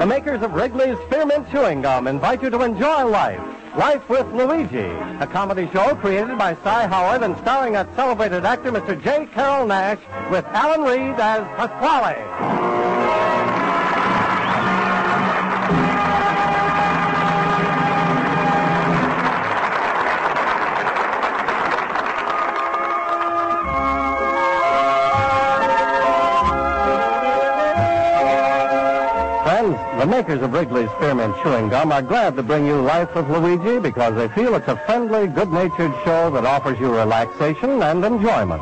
makers of Wrigley's Spearmint Chewing Gum invite you to enjoy life. Life with Luigi, a comedy show created by Cy Howard and starring that celebrated actor, Mr. J. Carroll Nash, with Alan Reed as Pasquale. The makers of Wrigley's Spearmint Chewing Gum are glad to bring you Life with Luigi because they feel it's a friendly, good-natured show that offers you relaxation and enjoyment.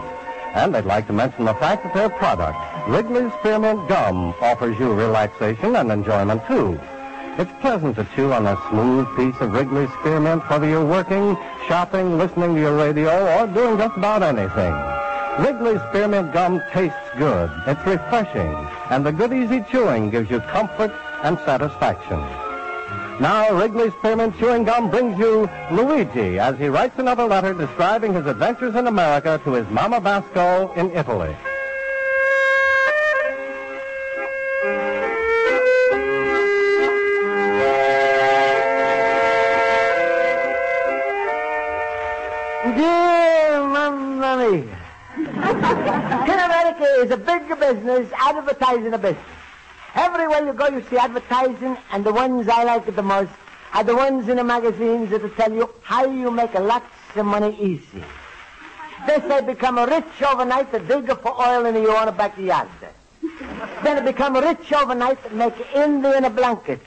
And they'd like to mention the fact that their product, Wrigley's Spearmint Gum, offers you relaxation and enjoyment, too. It's pleasant to chew on a smooth piece of Wrigley's Spearmint, whether you're working, shopping, listening to your radio, or doing just about anything. Wrigley's Spearmint Gum tastes good. It's refreshing. And the good, easy chewing gives you comfort and satisfaction. Now, Wrigley's Spearmint Chewing Gum brings you Luigi as he writes another letter describing his adventures in America to his Mama Basco in Italy. Dear Mamma Mia. In America is a big business, advertising a business. Everywhere you go, you see advertising, and the ones I like the most are the ones in the magazines that will tell you how you make lots of money easy. They say become rich overnight, to dig for oil in your own backyard. Then become rich overnight, make Indian blankets.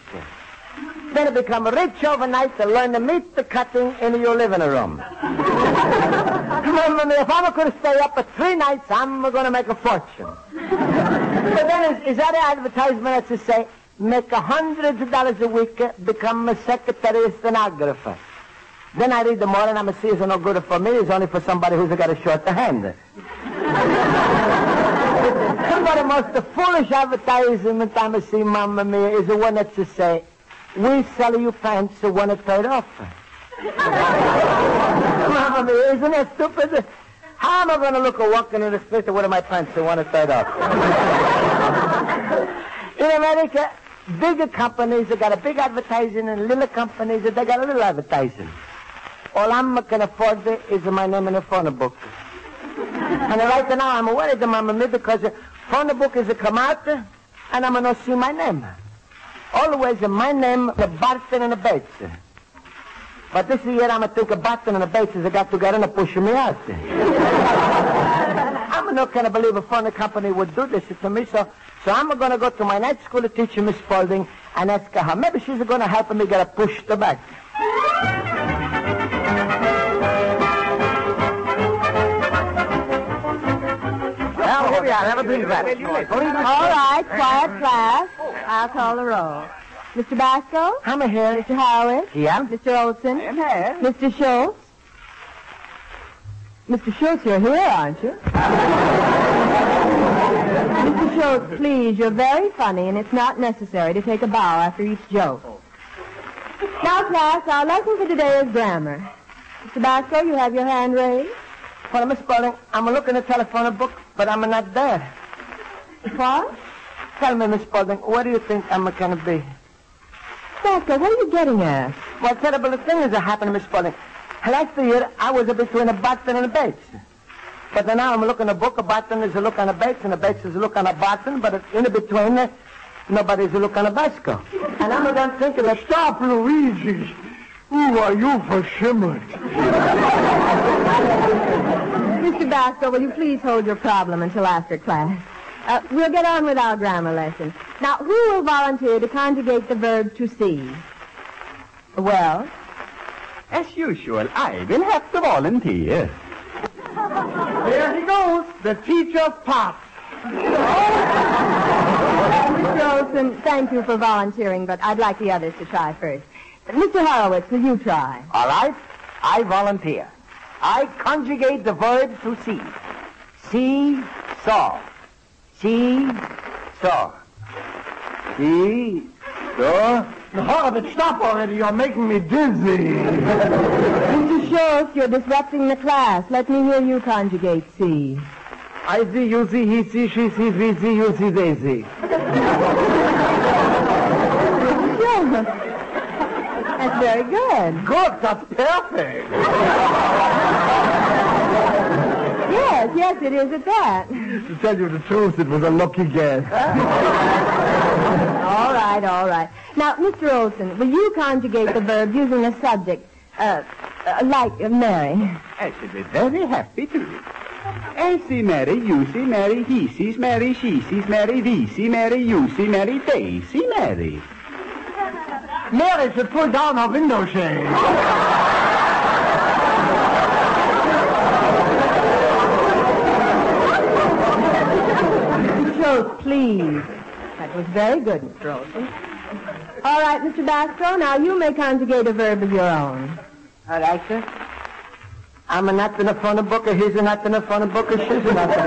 Then become rich overnight to learn the meat cutting in your living room. Remember, if I'm going to stay up for 3 nights, I'm going to make a fortune. But then is that an advertisement that to say, make $100 a week, become a secretary stenographer? Then I read them all and I'm see it's no good for me. It's only for somebody who's got a short hand. Somebody most foolish advertisement I see, Mamma Mia, is the one that to say, we sell you pants for 1/3 off. Mamma Mia, isn't that stupid? How am I going to look a walking in the street with one of my pants for 1/3 off? In America, bigger companies have got a big advertising, and little companies they got a little advertising. All I'm can afford is my name in the phone book. And right now I'm worried, Mamma Mia, because the phone book is a come out, and I'm going to see my name. Always my name, the Barton and the Bates. But this year I'm going to think of Barton and the Bates has got together and push me out. I'm not going to believe a phone company would do this to me, so I'm going to go to my night school teacher, Miss Spaulding, and ask her how. Maybe she's going to help me get a push to back. Well, here we are. Have a drink of that. All right, quiet class. I'll call the roll. Mr. Basco? I'm here. Mr. Howard? Yeah? Mr. Olson? I'm here. Mr. Schultz? Mr. Schultz, you're here, aren't you? Mr. Schultz, please, you're very funny, and it's not necessary to take a bow after each joke. Now, class, our lesson for today is grammar. Mr. Basco, you have your hand raised. Well, Miss Spaulding, I'm looking at the telephone book, but I'm not there. What? Tell me, Miss Spaulding, what do you think I'm going to be? Basco, what are you getting at? Well, terrible things are happening, Miss Spaulding. Last year, I was between a Barton and a Bates. But now I'm looking at a book, a Barton is a look on a Bates, and a Bates is a look on a Barton, but in between, nobody's a look on a Basco. And I'm going to think of it. Stop, Luigi. Who are you for shimmering? Mr. Basco, will you please hold your problem until after class? We'll get on with our grammar lesson. Now, who will volunteer to conjugate the verb to see? Well? As usual, I will have to volunteer. There he goes, the teacher's pot. Mr. Olson, thank you for volunteering, but I'd like the others to try first. Mr. Horowitz, will you try? All right, I volunteer. I conjugate the verb to see. See, saw. See, saw. See, saw. Horowitz, stop already. You're making me dizzy. Mr. Schultz, you're disrupting the class. Let me hear you conjugate see. I see, you see, he see, she sees, we see, you see, they see. Sure. That's very good. Good, that's perfect. Yes, it is at that. To tell you the truth, it was a lucky guess. All right. Now, Mr. Olson, will you conjugate the verb using a subject, like Mary? I should be very happy to. I see Mary, you see Mary, he sees Mary, she sees Mary, we see Mary, you see Mary, they see Mary. Mary should pull down her window shade. Schultz, please. That was very good, Mr. Olson. All right, Mr. Basco, now you may conjugate a verb of your own. All right, sir. I'm a not in a phone book, or he's a not in a phone book, or she's a not in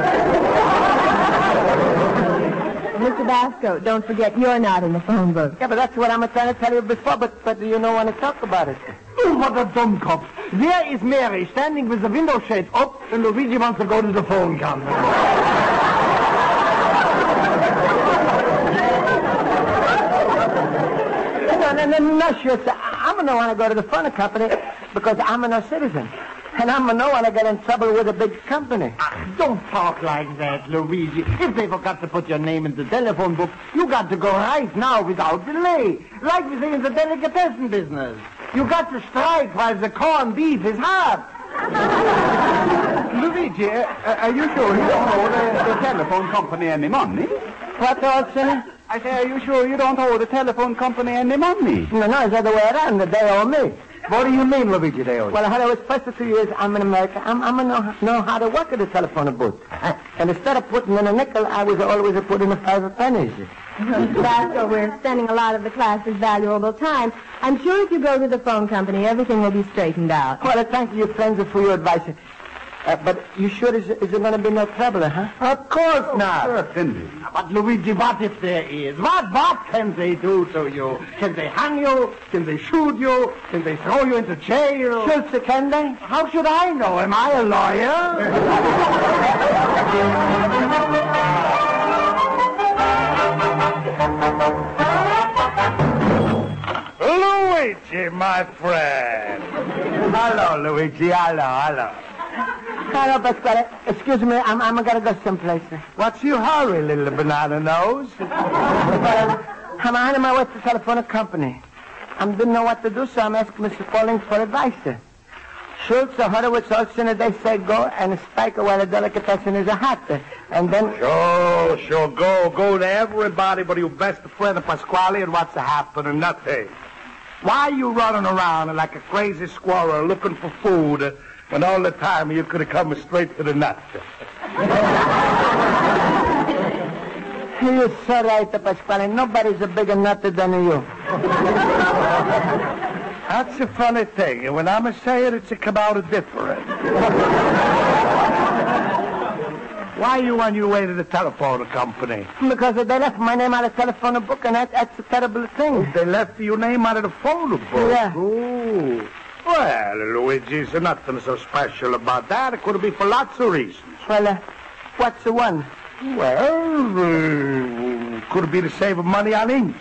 Mr. Basco, don't forget you're not in the phone book. Yeah, but that's what I'm trying to tell you before, but you don't want to talk about it. Oh, what a dummkopf. There is Mary standing with the window shades up, and Luigi wants to go to the phone company. No, sure, sir. I'm going to want to go to the phone company because I'm a citizen. And I'm going to want to get in trouble with a big company. Don't talk like that, Luigi. If they forgot to put your name in the telephone book, you got to go right now without delay. Like we say in the delicatessen business. You got to strike while the corned beef is hot. Luigi, are you sure you don't owe the telephone company any money? What, Olson? I say, are you sure you don't owe the telephone company any money? No, it's the other way around. They owe me. What do you mean, Luigi, they owe you? Well, I was first for 2 years. I'm in America. I'm going to know how to work at the telephone booth. And instead of putting in a nickel, I was always putting in 5 pennies. Mr. Basco, we're spending a lot of the class's valuable time. I'm sure if you go to the phone company, everything will be straightened out. Well, thank you, friends, for your advice. But you sure is there going to be no trouble, huh? Of course not. Certainly. But, Luigi, what if there is? What can they do to you? Can they hang you? Can they shoot you? Can they throw you into jail? Schultz, can they? How should I know? Am I a lawyer? Luigi, my friend. Hello, Luigi. Hello. Hello, Pasquale. Excuse me, I'm going to go someplace. What's your hurry, little banana nose? I'm on my way to the telephone company. I didn't know what to do, so I'm asking Mr. Spaulding for advice. Schultz or Horowitz Olson, they say go and spike while the delicatessen is a hat. And then... Sure, go to everybody but your best friend, Pasquale, and what's happening? Nothing. Why are you running around like a crazy squirrel looking for food when all the time you could have come straight to the nut? You're so right, Pasquale. Nobody's a bigger nut than you. That's a funny thing. And when I'm saying it's come out different. Why are you on your way to the telephone company? Because they left my name out of the telephone book, and that's a terrible thing. They left your name out of the phone book? Yeah. Oh. Well, Luigi, there's nothing so special about that. It could be for lots of reasons. Well, what's the one? Well, could be to save money on ink.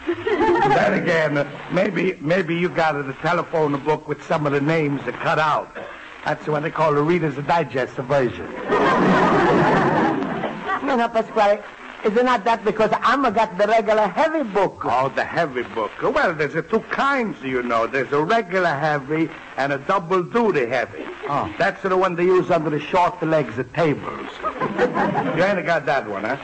Then again, maybe you got the telephone book with some of the names that cut out. That's what they call the Reader's Digest version. No, Pasquale. Is it not that because I'm got the regular heavy book? Oh, the heavy book. Well, there's 2 kinds, you know. There's a regular heavy and a double-duty heavy. Oh. That's the one they use under the short legs of tables. You ain't got that one, huh?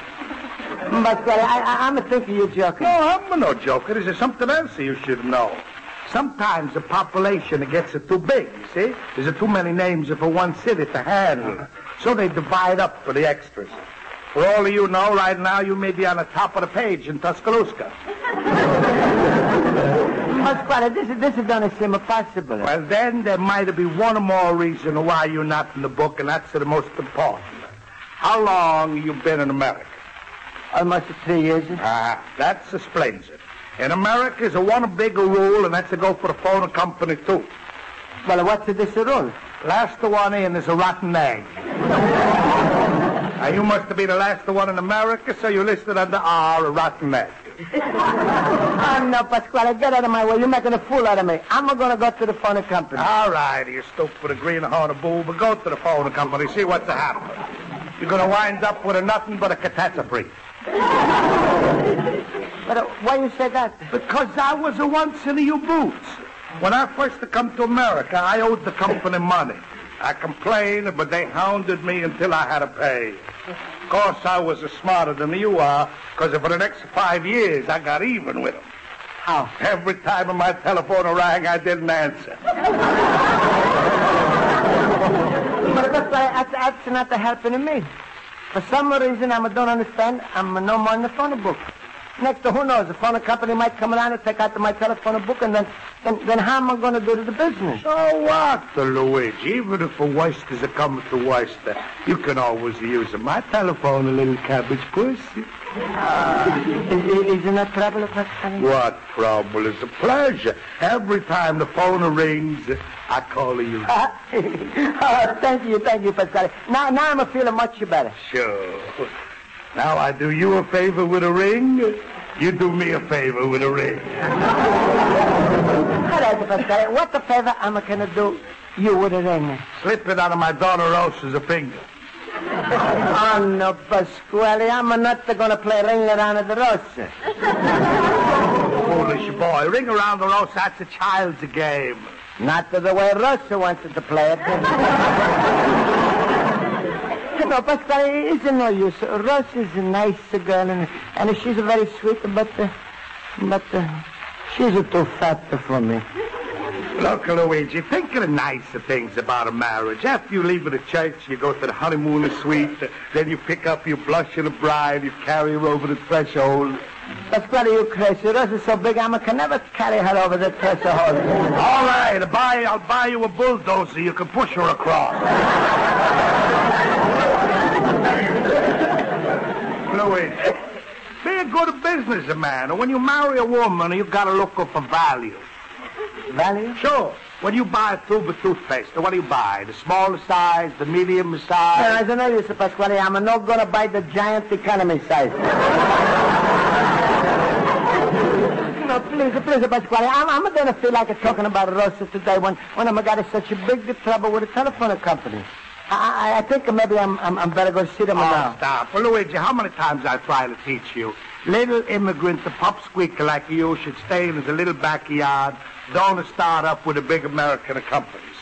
Pasquale, I'm thinking you're joking. No, I'm no joker. There's something else you should know. Sometimes the population gets too big, you see? There's too many names for one city to handle. So they divide up for the extras. For all of you know, right now, you may be on the top of the page in Tuscaloosa. Pasquale, this is going to seem impossible. Well, then there might be one more reason why you're not in the book, and that's the most important. How long you been in America? Almost 3 years. That explains it. In America, there's one big rule, and that's to go for the phone company, too. Well, what's this rule? Last one in is a rotten egg. You must have been the last one in America, so you listed under R, a rotten egg. Oh, no, Pasquale, get out of my way. You're making a fool out of me. I'm going to go to the phone company. All right, you stupid with a greenhorn of bull, but go to the phone company, see what's happening. You're going to wind up with a nothing but a catastrophe. But why you say that? Because I was a once in your boots. When I first come to America, I owed the company money. I complained, but they hounded me until I had to pay. Of course, I was smarter than you are, because for the next 5 years, I got even with them. How? Every time my telephone rang, I didn't answer. But that's not helping me. For some reason, I don't understand, I'm no more in the phone book. Next to who knows, the phone company might come around and take out my telephone book, and then how am I going to do the business? So what, Luigi? Even if the worst is coming to worst, you can always use my telephone, a little cabbage pussy. Isn't that trouble, Pasquale? What trouble? It's a pleasure. Every time the phone rings, I call you. Thank you, Pasquale. Now I'm feeling much better. Sure. Now I do you a favor with a ring. You do me a favor with a ring. All right, Pasquale. What the favor am I going to do you with a ring? Slip it out of my daughter Rosa's finger. Oh, no, Pasquale. I'm not going to play ring around the Rosa. Foolish boy. Ring around the Rosa, that's a child's game. Not the way Rosa wants it to play it. No, Pasquale, it's no use. Rosa is a nice girl, and she's very sweet, but she's too fat for me. Look, Luigi, think of the nicer things about a marriage. After you leave the church, you go to the honeymoon suite, then you pick up your blushing bride, you carry her over the threshold. Pasquale, you crazy. Rosa's so big, I can never carry her over the threshold. All right, I'll buy you a bulldozer. You can push her across. Luigi, be a good businessman. When you marry a woman, you've got to look for value. Value? Sure. When you buy a tube of toothpaste, what do you buy? The small size, the medium size? No, I don't know you, Pasquale. I'm not going to buy the giant economy size. No, please, Pasquale. I'm going to feel like talking about Rosa today when I'm got such a big trouble with the telephone company. I think maybe I'm better going to see them now. Stop. Well, Luigi, how many times I try to teach you? Little immigrant, the pop squeaker like you should stay in his little backyard. Don't start up with the big American companies.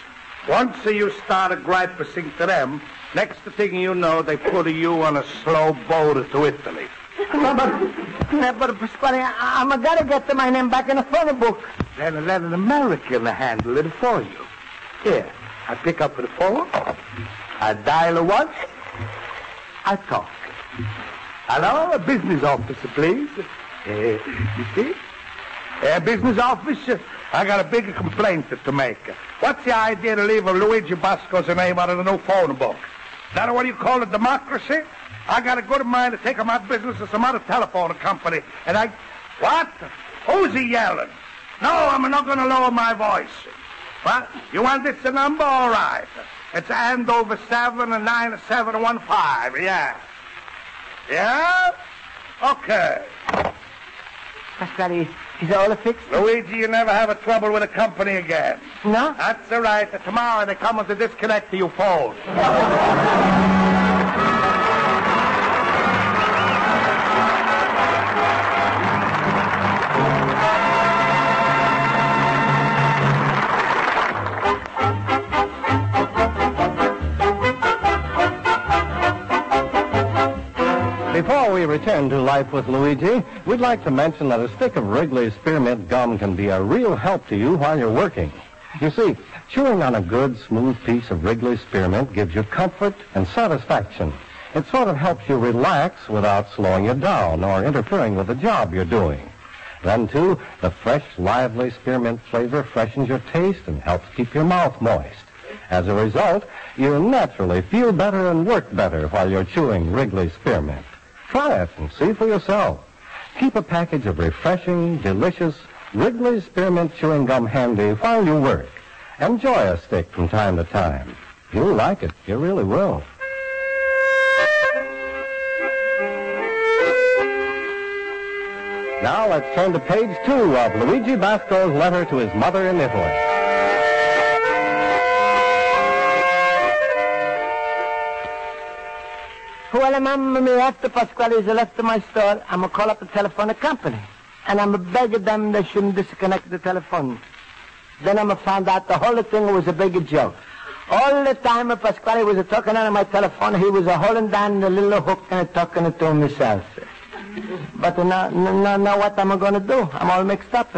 Once you start griping to them, next thing you know, they put you on a slow boat to Italy. But Pasquale, I'm got to get my name back in the phone book. Then let an American handle it for you. Here, I pick up the phone. I dial once. I talk. Hello, a business office, please. You see? Business office, I got a big complaint to make. What's the idea to leave Luigi Basco's name out of the new phone book? Is that what you call a democracy? I got a good mind to take my business to some other telephone company, and What? Who's he yelling? No, I'm not going to lower my voice. What? You want this number? All right. It's Andover 79715. Yeah. Yeah? Okay. Pasquale, is it all fixed? Luigi, you never have a trouble with a company again. No? That's all right. Tomorrow they come to disconnect your phone. Before we return to Life with Luigi, we'd like to mention that a stick of Wrigley's Spearmint Gum can be a real help to you while you're working. You see, chewing on a good, smooth piece of Wrigley's Spearmint gives you comfort and satisfaction. It sort of helps you relax without slowing you down or interfering with the job you're doing. Then, too, the fresh, lively spearmint flavor freshens your taste and helps keep your mouth moist. As a result, you naturally feel better and work better while you're chewing Wrigley's Spearmint. Try it and see for yourself. Keep a package of refreshing, delicious Wrigley's Spearmint Chewing Gum handy while you work. Enjoy a stick from time to time. You'll like it. You really will. Now let's turn to page 2 of Luigi Basco's letter to his mother in Italy. Well, Mamma, me after Pasquale is left my store, I'm going to call up the telephone company. And I'm going to beg them they shouldn't disconnect the telephone. Then I'm going to find out the whole thing was a big joke. All the time Pasquale was talking on my telephone, he was holding down the little hook and talking to himself. But now what am I going to do? I'm all mixed up.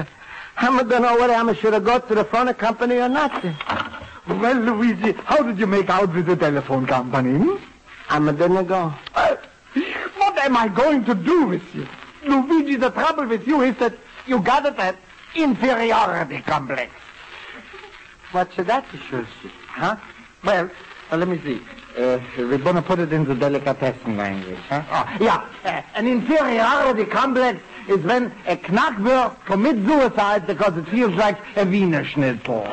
I'm going to know whether I should go to the phone company or not. Well, Luigi, how did you make out with the telephone company? I didn't go. What am I going to do with you? Luigi, the trouble with you is that you got that inferiority complex. What's that, Schultz? Huh? Well, let me see. We're going to put it in the delicatessen language, huh? Oh, Yeah, an inferiority complex is when a knackwurst commits suicide because it feels like a Wiener Schnitzel.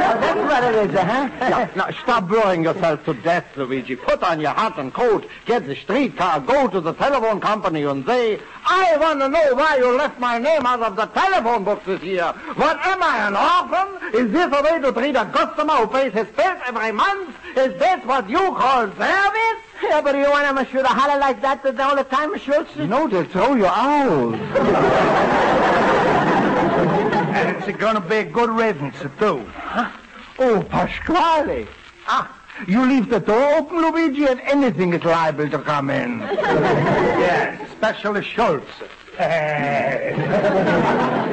That's what it is, huh? Yeah, now stop worrying yourself to death, Luigi. Put on your hat and coat, get the streetcar, go to the telephone company and say, I want to know why you left my name out of the telephone books this year. What, am I, an orphan? Is this a way to treat a customer who pays his bills every month? Is this what you call service? Yeah, but you want to shoot a holler like that all the time, Schultz? No, they'll throw you out. And it's going to be a good riddance, too. Huh? Oh, Pasquale. You leave the door open, Luigi, and anything is liable to come in. Yes, especially Schultz.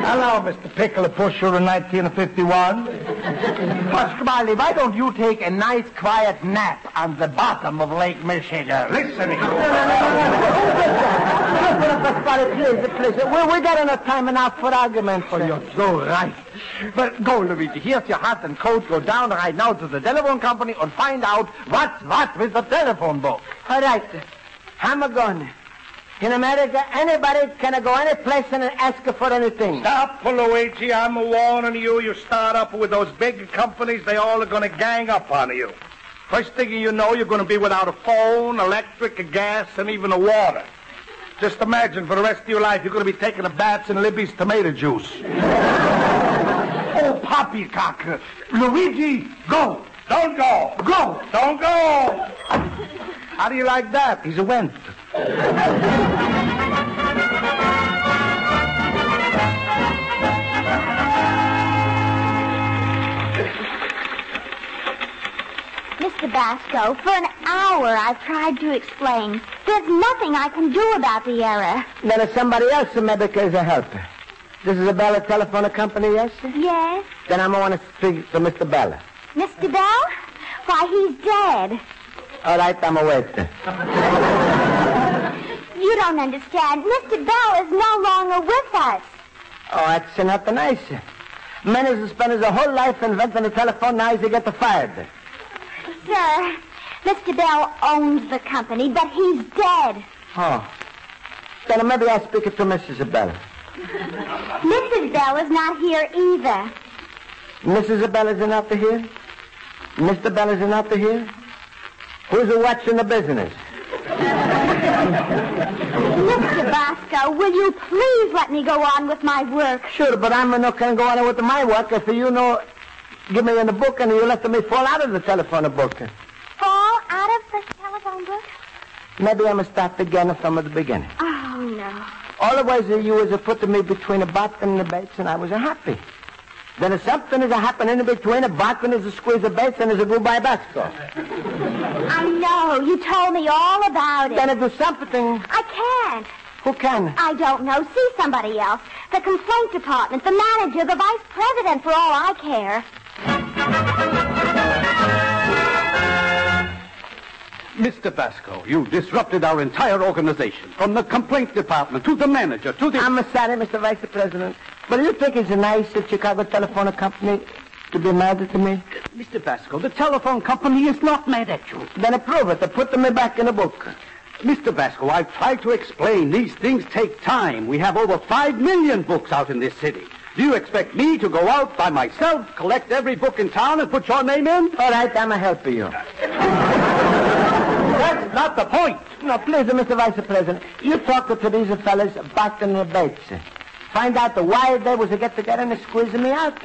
Hello, Mr. Pickle Pusher in 1951. Pasquale, why don't you take a nice, quiet nap on the bottom of Lake Michigan? Listen, Pasquale, please. We got enough time enough for arguments. Oh, you're so right. But go, Luigi. Here's your hat and coat. Go down right now to the telephone company and find out what's what with the telephone book. All right. I'm going. In America, anybody can go any place and ask for anything. Stop, Luigi. I'm warning you. You start up with those big companies, they all are going to gang up on you. First thing you know, you're going to be without a phone, electric, a gas, and even a water. Just imagine, for the rest of your life, you're going to be taking a bath in Libby's tomato juice. Oh, poppycock. Luigi, go. Don't go. Go. Don't go. How do you like that? He's a went. Mr. Basco, for an hour I've tried to explain. There's nothing I can do about the error. Then it's somebody else who maybe can help. This is a Bella telephone company, yes? Yes? Then I want to speak to Mr. Bella. Mr. Bell? Why, he's dead. All right, I'm away. You don't understand. Mr. Bell is no longer with us. Oh, that's not nice. Men who spend his whole life inventing the telephone, now he's get fired. Sir, Mr. Bell owns the company, but he's dead. Oh. Then maybe I'll speak to Mrs. Bell. Mrs. Bell is not here either. Mrs. Bell is not here? Mr. Bell is not here? Who's watching the business? Mr. Basco, will you please let me go on with my work? Sure, but I'm not going to go on with my work if you know... Give me in the book and you let me fall out of the telephone book. Fall out of the telephone book? Maybe I'm going to start again from the beginning. Oh, no. Always you was putting me between a button and a baits and I was happy. Then if something is happening in between a button is a squeeze of baits and is a goodbye Basco. I know. You told me all about it. Then I do something. I can't. Who can? I don't know. See somebody else. The complaint department, the manager, the vice president, for all I care. Mr. Basco, you disrupted our entire organization, from the complaint department to the manager to the... I'm sorry, Mr. Vice President, but you think it's a nice Chicago telephone company to be mad at me? Mr. Basco, the telephone company is not mad at you. Then approve it. Put me back in the book. Mr. Basco, I've tried to explain. These things take time. We have over 5 million books out in this city. Do you expect me to go out by myself, collect every book in town, and put your name in? All right, I'm a help you. not the point. No, please, Mr. Vice President, you talk to these fellas back in the debates. Find out why they was to get together and squeezing me out.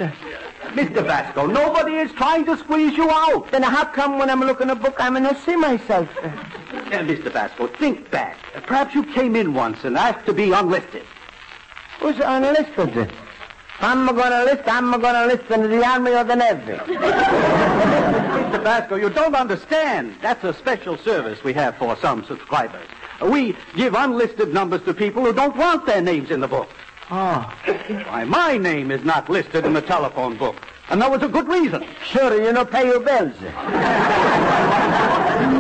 Mr. Basco, nobody is trying to squeeze you out. Then how come when I'm looking at a book, I'm going to see myself? Mr. Basco, think back. Perhaps you came in once and asked to be unlisted. Who's unlisted? If I'm going to list in the Army or the Navy. Mr. Basco, you don't understand. That's a special service we have for some subscribers. We give unlisted numbers to people who don't want their names in the book. Oh. Why, my name is not listed in the telephone book. And that was a good reason. Sure, you don't pay your bills.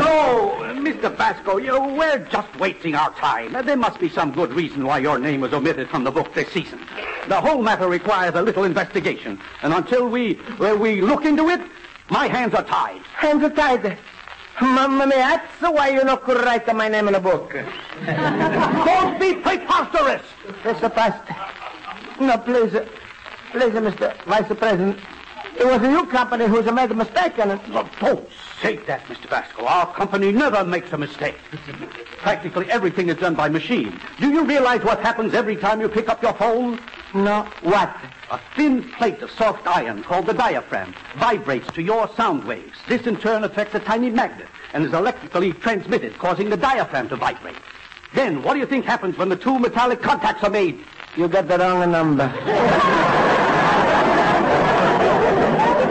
No, Mr. Basco, we're just wasting our time. There must be some good reason why your name was omitted from the book this season. The whole matter requires a little investigation. And until we look into it, my hands are tied. Hands are tied? Mamma mia, that's why you not could write my name in a book. Don't be preposterous! Mr. Pastor. No, please, Mr. Vice President. It was your company who's made a mistake in it. Don't say that, Mr. Basco. Our company never makes a mistake. Practically everything is done by machine. Do you realize what happens every time you pick up your phone? No. What? A thin plate of soft iron called the diaphragm vibrates to your sound waves. This in turn affects a tiny magnet and is electrically transmitted, causing the diaphragm to vibrate. Then, what do you think happens when the two metallic contacts are made? You got the wrong number.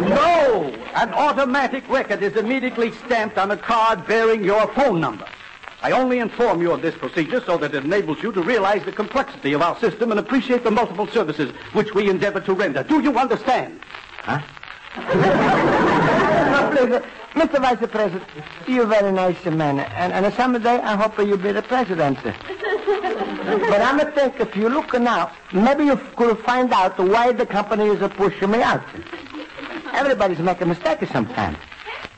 No! An automatic record is immediately stamped on a card bearing your phone number. I only inform you of this procedure so that it enables you to realize the complexity of our system and appreciate the multiple services which we endeavor to render. Do you understand? Huh? No, please, Mr. Vice President, you're a very nice man, and someday I hope you'll be the president. But I'm going to think if you look now, maybe you could find out why the company is pushing me out. Everybody's making mistakes sometimes.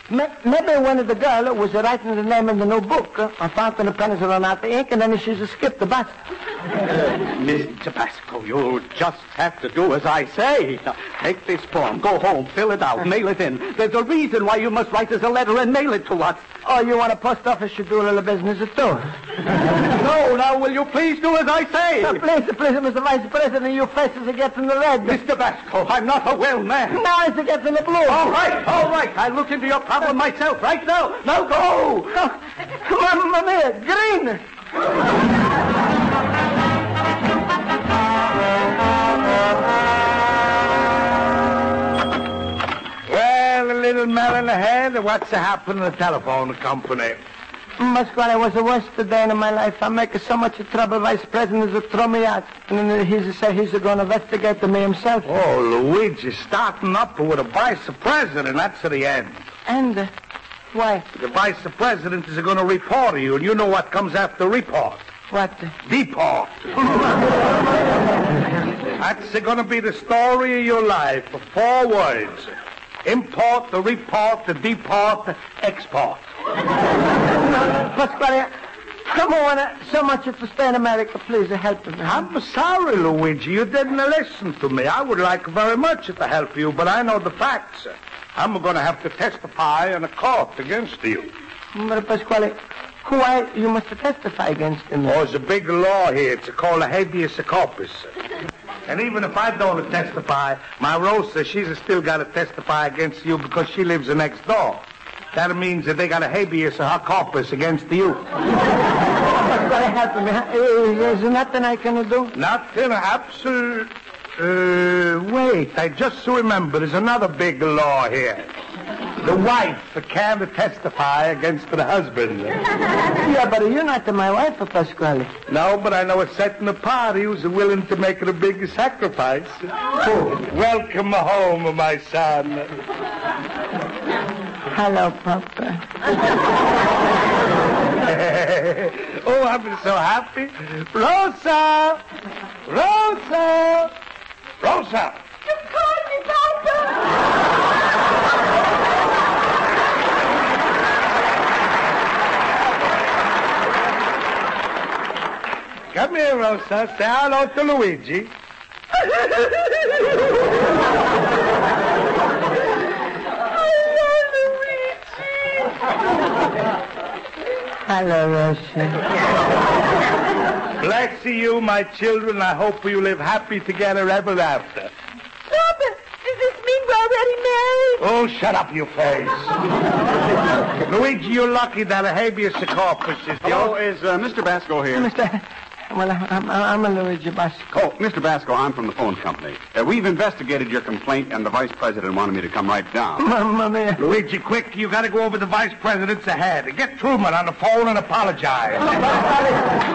Maybe one of the girl was writing the name in the new book. I found the pens run out the ink, and then she's skipped the bus. Mr. Basco, you'll just have to do as I say. Now, take this form, go home, fill it out, mail it in. There's a reason why you must write us a letter and mail it to us. Oh, you want a post office should do a little business too? No, now will you please do as I say? Please, Mr. Vice President, your face is getting the red. Mr. Basco, I'm not a well man. Now it's getting the blue. All right. I'll look into your problem myself right now. Now go. Mamma mia, green. Well, a little melon ahead. What's happened to the telephone company? Pasquale, it was the worst day in my life. I'm making so much trouble. Vice President has thrown me out. And then he said he's going to investigate me himself. Oh, Luigi, starting up with a vice president. That's the end. And why? The vice president is going to report you, and you know what comes after report. What? Deport. That's going to be the story of your life. 4 words. Import, the report, the deport, the export. Pasquale, I want so much to stay in America. Please help me. I'm sorry, Luigi. You didn't listen to me. I would like very much to help you, but I know the facts. I'm going to have to testify in a court against you. But Pasquale, why you must testify against me? Oh, there's a big law here. It's called a habeas corpus. And even if I don't testify, my Rosa, she's still got to testify against you because she lives next door. That means that they got a habeas corpus against you. Pasquale, help me. Is there nothing I can do? Nothing, absolute. Wait, I just remember there's another big law here. The wife can't testify against the husband. Yeah, but you're not my wife, Pasquale. No, but I know a certain party who's willing to make it a big sacrifice. Oh, welcome home, my son. Hello, Papa. Oh, I'm so happy. Rosa! Rosa! Rosa! You called me, Papa! Come here, Rosa. Say hello to Luigi. Hello, Rosa. Bless you, my children. I hope you live happy together ever after. Stop it. Does this mean we're already married? Oh, shut up, you face. Luigi, you're lucky that a habeas corpus is... Hello, is Mr. Basco here? Well, I'm a Luigi Basco. Oh, Mr. Basco, I'm from the phone company. We've investigated your complaint, and the vice president wanted me to come right down. Mamma mia. Luigi, quick, you got to go over the vice president's head. Get Truman on the phone and apologize.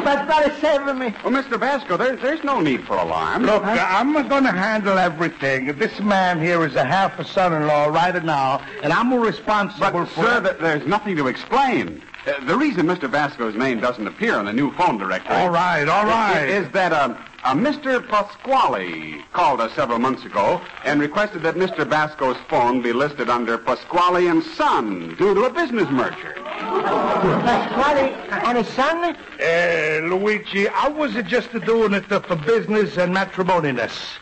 Pasquale, save me. Well, Mr. Basco, there's no need for alarm. Look, I'm going to handle everything. This man here is a half a son-in-law right now, and I'm responsible But, for... sir, there's nothing to explain. The reason Mr. Basco's name doesn't appear on the new phone directory... All right. ...is that Mr. Pasquale called us several months ago and requested that Mr. Basco's phone be listed under Pasquale and Son due to a business merger. Pasquale and his son? Luigi, I was just doing it for business and matrimoniousness.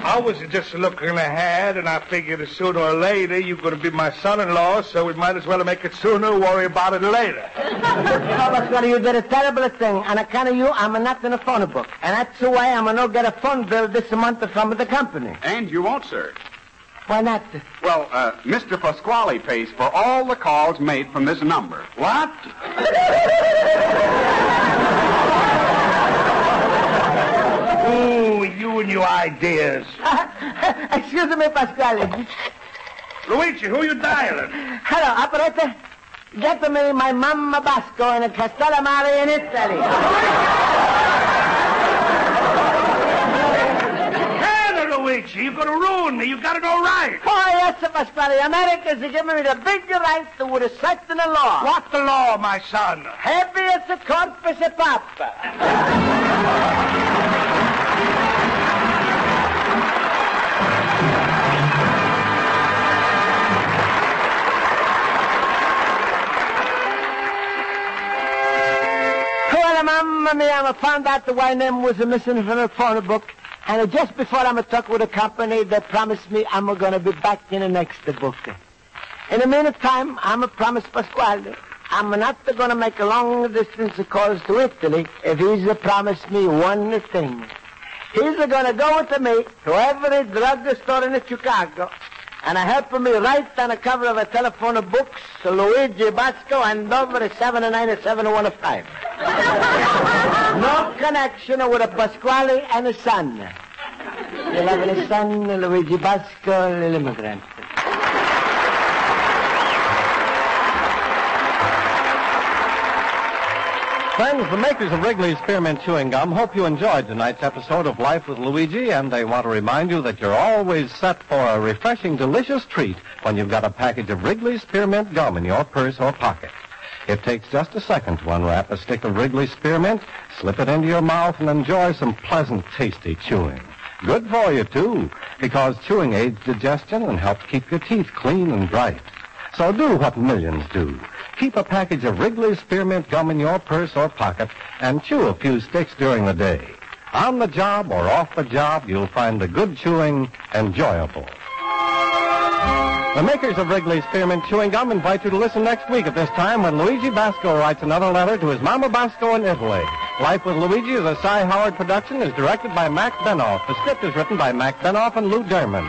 I was just looking ahead, and I figured sooner or later you're going to be my son-in-law, so we might as well make it sooner, worry about it later. Pasquale, you did a terrible thing. On account of you, I'm not in a phone book. And that's why I'm going to get a phone bill this month from the company. And you won't, sir. Why not? Well, Mr. Pasquale pays for all the calls made from this number. What? Oh, you and your ideas. Excuse me, Pasquale. Luigi, who you dialing? Hello, operator. Get me my Mamma Basco in a Castellamare in Italy. Luigi, you're going to ruin me. You got to go right. Oh, yes, Pasquale. America's giving me the big right to respect the law. What the law, my son? Habeas corpus papa. Well, Mamma mia, I found out the why name was missing from the phone book. And just before I'm a talk with the company, they promised me I'm going to be back in the next book. In the meantime, I'm a promise Pasquale. I'm not going to make a long-distance calls to Italy if he's promised me one thing. He's going to go with me to every drugstore in Chicago and help me write on the cover of a telephone book, Luigi Basco and over 79715. No connection with a Pasquale and a son. You have a son, Luigi Basco, Little Immigrant. Friends, the makers of Wrigley's Spearmint Chewing Gum hope you enjoyed tonight's episode of Life with Luigi, and they want to remind you that you're always set for a refreshing, delicious treat when you've got a package of Wrigley's Spearmint Gum in your purse or pocket. It takes just a second to unwrap a stick of Wrigley's Spearmint, slip it into your mouth, and enjoy some pleasant, tasty chewing. Good for you, too, because chewing aids digestion and helps keep your teeth clean and bright. So do what millions do. Keep a package of Wrigley's Spearmint Gum in your purse or pocket and chew a few sticks during the day. On the job or off the job, you'll find the good chewing enjoyable. The makers of Wrigley's Spearmint Chewing Gum invite you to listen next week at this time when Luigi Basco writes another letter to his Mama Basco in Italy. Life with Luigi is a Cy Howard production, is directed by Mac Benoff. The script is written by Mac Benoff and Lou Derman.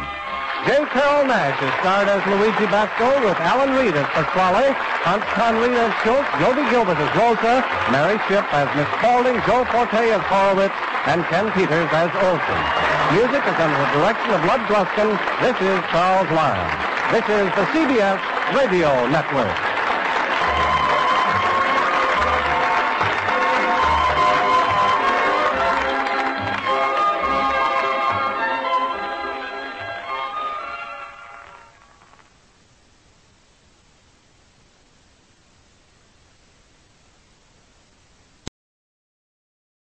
J. Carroll Nash is starred as Luigi Basco with Alan Reed as Pasquale, Hans Conried as Schultz, Jody Gilbert as Rosa, Mary Shipp as Miss Spaulding, Joe Forte as Horowitz, and Ken Peters as Olson. Music is under the direction of Lud Gluskin. This is Charles Lyon. This is the CBS Radio Network.